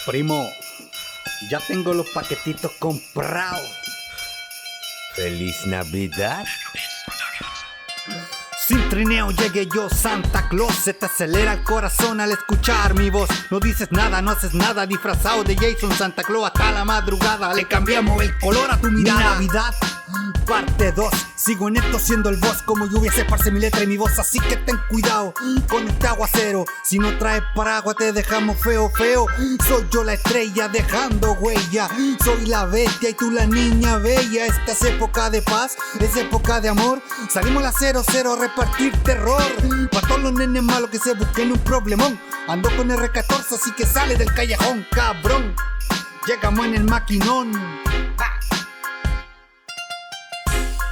Primo, ya tengo los paquetitos comprados. ¡Feliz Navidad! Sin trineo llegué yo, Santa Claus. Se te acelera el corazón al escuchar mi voz. No dices nada, no haces nada. Disfrazado de Jason Santa Claus hasta la madrugada. Le cambiamos el color a tu mirada. Navidad, parte 2. Sigo en esto siendo el boss. Como lluvia se esparce mi letra y mi voz. Así que ten cuidado con este aguacero. Si no traes paraguas te dejamos feo, feo. Soy yo la estrella dejando huella. Soy la bestia y tú la niña bella. Esta es época de paz, es época de amor. Salimos a la 00 a repartir terror. Pa' todos los nenes malos que se busquen un problemón. Ando con R14 así que sale del callejón, cabrón. Llegamos en el maquinón.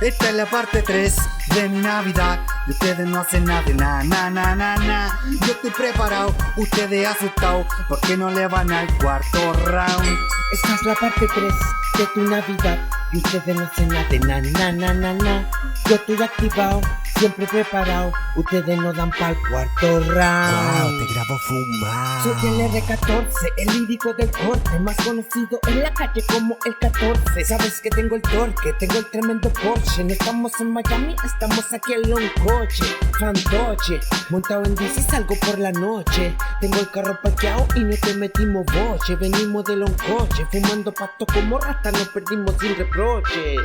Esta es la parte 3 de mi Navidad. Y ustedes no hacen nada, na. Yo estoy preparado, ustedes asustados, porque no le van al cuarto round. Esta es la parte 3 de tu Navidad. Y ustedes no hacen nada, na. Yo estoy activado, siempre preparado. Ustedes no dan pa'l cuarto round. Wow, te grabo fumar. Soy el R14, el lírico del corte, más conocido en la calle como el 14. Sabes que tengo el torque, tengo el tremendo Porsche. No estamos en Miami, estamos aquí en un coche fantoche, montado en bici salgo por la noche. Tengo el carro parqueado y no te metimos boche. Venimos de un coche, fumando pasto como rata, nos perdimos sin reproche.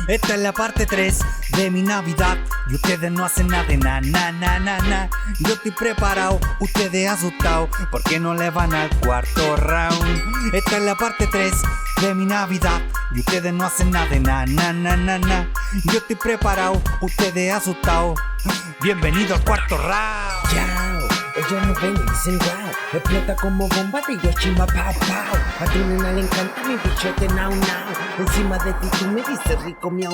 Esta es la parte 3 de mi Navidad. Y ustedes no hacen nada, na. Yo estoy preparado, ustedes asustados, porque no le van al cuarto round. Esta es la parte 3 de mi Navidad. Y ustedes no hacen nada, na. Yo estoy preparado, ustedes asustados. Bienvenido al cuarto round. Yao, ellos nos ven y dicen wow. Explota como bomba de Hiroshima, pow, pow. A tu nena le encanta mi bichote, now. Encima de ti tú me dices rico, miau.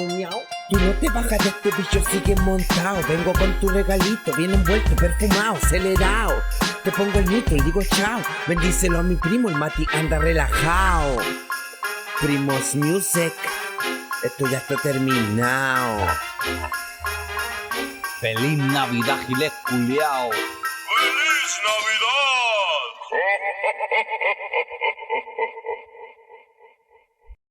Tú no te bajas de este bicho, sigue montado. Vengo con tu regalito, bien envuelto, perfumado, acelerado. Te pongo el mito y digo chao. Bendícelo a mi primo, el Mati anda relajado. Primos Music, esto ya está terminado. Feliz Navidad, giles culiao. ¡Feliz Navidad!